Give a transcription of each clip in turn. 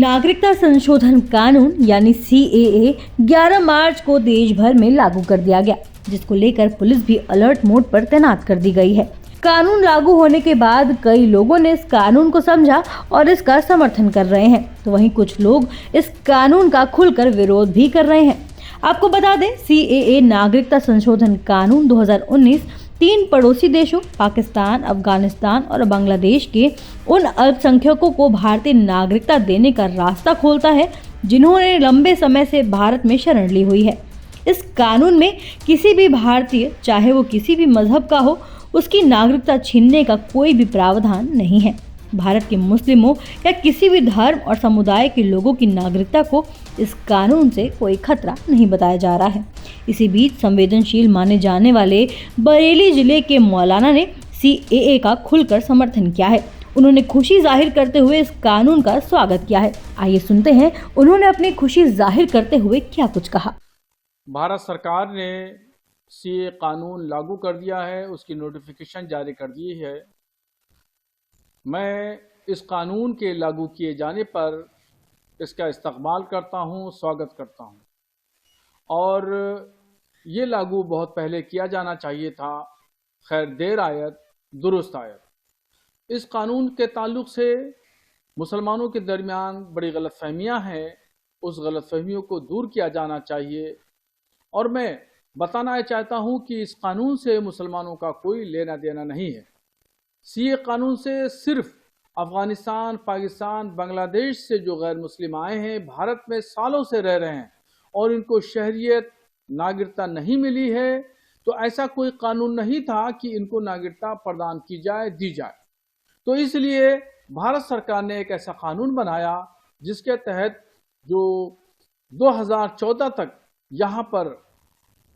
नागरिकता संशोधन कानून यानी CAA 11 मार्च को देश भर में लागू कर दिया गया, जिसको लेकर पुलिस भी अलर्ट मोड पर तैनात कर दी गई है। कानून लागू होने के बाद कई लोगों ने इस कानून को समझा और इसका समर्थन कर रहे हैं, तो वहीं कुछ लोग इस कानून का खुलकर विरोध भी कर रहे हैं। आपको बता दें, CAA नागरिकता संशोधन कानून 2019 3 पड़ोसी देशों पाकिस्तान, अफगानिस्तान और बांग्लादेश के उन अल्पसंख्यकों को भारतीय नागरिकता देने का रास्ता खोलता है जिन्होंने लंबे समय से भारत में शरण ली हुई है। इस कानून में किसी भी भारतीय, चाहे वो किसी भी मजहब का हो, उसकी नागरिकता छीनने का कोई भी प्रावधान नहीं है। भारत के मुस्लिमों या किसी भी धर्म और समुदाय के लोगों की नागरिकता को इस कानून से कोई खतरा नहीं बताया जा रहा है। इसी बीच संवेदनशील माने जाने वाले बरेली जिले के मौलाना ने CAA का खुलकर समर्थन किया है। उन्होंने खुशी जाहिर करते हुए इस कानून का स्वागत किया है। आइए सुनते हैं उन्होंने अपनी खुशी जाहिर करते हुए क्या कुछ कहा। भारत सरकार ने CAA कानून लागू कर दिया है, उसकी नोटिफिकेशन जारी कर दी है। मैं इस कानून के लागू किए जाने पर इसका इस्तकबाल करता हूं, स्वागत करता हूं। और ये लागू बहुत पहले किया जाना चाहिए था। खैर देर आयत दुरुस्त आयत। इस कानून के ताल्लुक से मुसलमानों के दरमियान बड़ी गलतफहमियां हैं, उस गलतफहमियों को दूर किया जाना चाहिए। और मैं बताना चाहता हूं कि इस कानून से मुसलमानों का कोई लेना देना नहीं है। CAA कानून से सिर्फ अफगानिस्तान, पाकिस्तान, बांग्लादेश से जो गैर मुस्लिम आए हैं, भारत में सालों से रह रहे हैं और इनको शहरियत, नागरिकता नहीं मिली है, तो ऐसा कोई कानून नहीं था कि इनको नागरिकता प्रदान की जाए, दी जाए। तो इसलिए भारत सरकार ने एक ऐसा कानून बनाया जिसके तहत जो 2014 तक यहाँ पर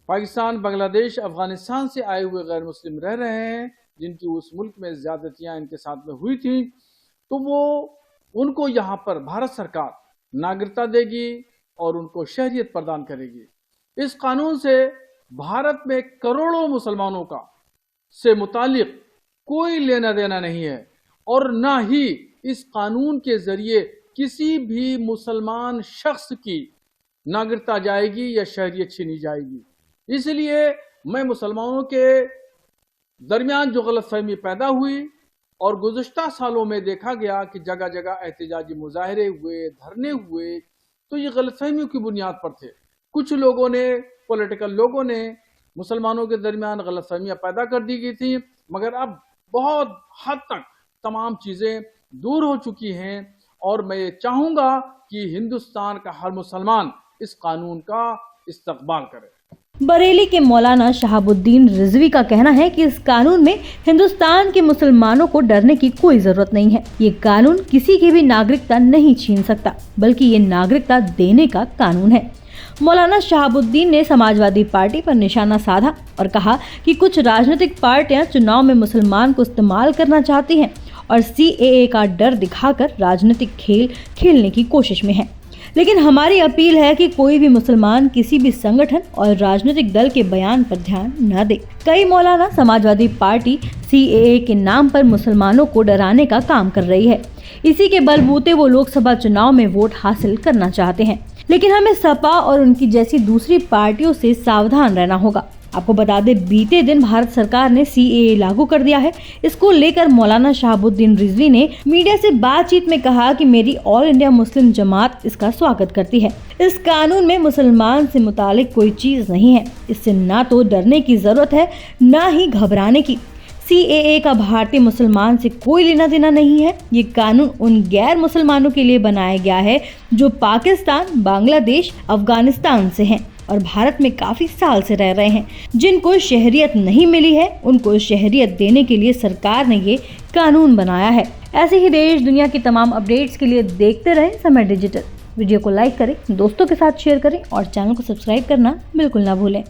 पाकिस्तान, बांग्लादेश, अफगानिस्तान से आए हुए गैर मुस्लिम रह रहे हैं, जिनकी उस मुल्क में ज्यादतियां इनके साथ में हुई थी, तो वो उनको यहाँ पर भारत सरकार नागरिकता देगी और उनको शहरियत प्रदान करेगी। इस कानून से भारत में करोड़ों मुसलमानों का से मुतालिक कोई लेना देना नहीं है और ना ही इस कानून के जरिए किसी भी मुसलमान शख्स की नागरिकता जाएगी या शहरियत छीनी जाएगी। इसलिए मैं मुसलमानों के दरमियान जो गलतफहमी पैदा हुई और गुज़श्ता सालों में देखा गया कि जगह जगह एहतजाजी मुजाहरे हुए, धरने हुए, तो ये गलतफहमियों की बुनियाद पर थे। कुछ लोगों ने, पॉलिटिकल लोगों ने मुसलमानों के दरमियान गलतफहमियां पैदा कर दी गई थी, मगर अब बहुत हद तक तमाम चीज़ें दूर हो चुकी हैं और मैं ये चाहूँगा कि हिंदुस्तान का हर मुसलमान इस कानून का इस्तकबाल करे। बरेली के मौलाना शहाबुद्दीन रिजवी का कहना है कि इस कानून में हिंदुस्तान के मुसलमानों को डरने की कोई जरूरत नहीं है। ये कानून किसी की भी नागरिकता नहीं छीन सकता, बल्कि ये नागरिकता देने का कानून है। मौलाना शहाबुद्दीन ने समाजवादी पार्टी पर निशाना साधा और कहा कि कुछ राजनीतिक पार्टियां चुनाव में मुसलमान को इस्तेमाल करना चाहती हैं और CAA का डर दिखाकर राजनीतिक खेल खेलने की कोशिश में है। लेकिन हमारी अपील है कि कोई भी मुसलमान किसी भी संगठन और राजनीतिक दल के बयान पर ध्यान न दे। कई मौलाना समाजवादी पार्टी CAA के नाम पर मुसलमानों को डराने का काम कर रही है। इसी के बलबूते वो लोकसभा चुनाव में वोट हासिल करना चाहते हैं, लेकिन हमें सपा और उनकी जैसी दूसरी पार्टियों से सावधान रहना होगा। आपको बता दें, बीते दिन भारत सरकार ने CAA लागू कर दिया है। इसको लेकर मौलाना शहाबुद्दीन रिजवी ने मीडिया से बातचीत में कहा कि मेरी ऑल इंडिया मुस्लिम जमात इसका स्वागत करती है। इस कानून में मुसलमान से मुतालिक कोई चीज नहीं है। इससे ना तो डरने की जरूरत है, ना ही घबराने की। CAA का भारतीय मुसलमान से कोई लेना देना नहीं है। ये कानून उन गैर मुसलमानों के लिए बनाया गया है जो पाकिस्तान, बांग्लादेश, अफगानिस्तान से हैं और भारत में काफी साल से रह रहे हैं। जिनको शहरियत नहीं मिली है, उनको शहरियत देने के लिए सरकार ने ये कानून बनाया है। ऐसे ही देश दुनिया की तमाम अपडेट्स के लिए देखते रहें समय डिजिटल। वीडियो को लाइक करें, दोस्तों के साथ शेयर करें और चैनल को सब्सक्राइब करना बिल्कुल ना भूलें।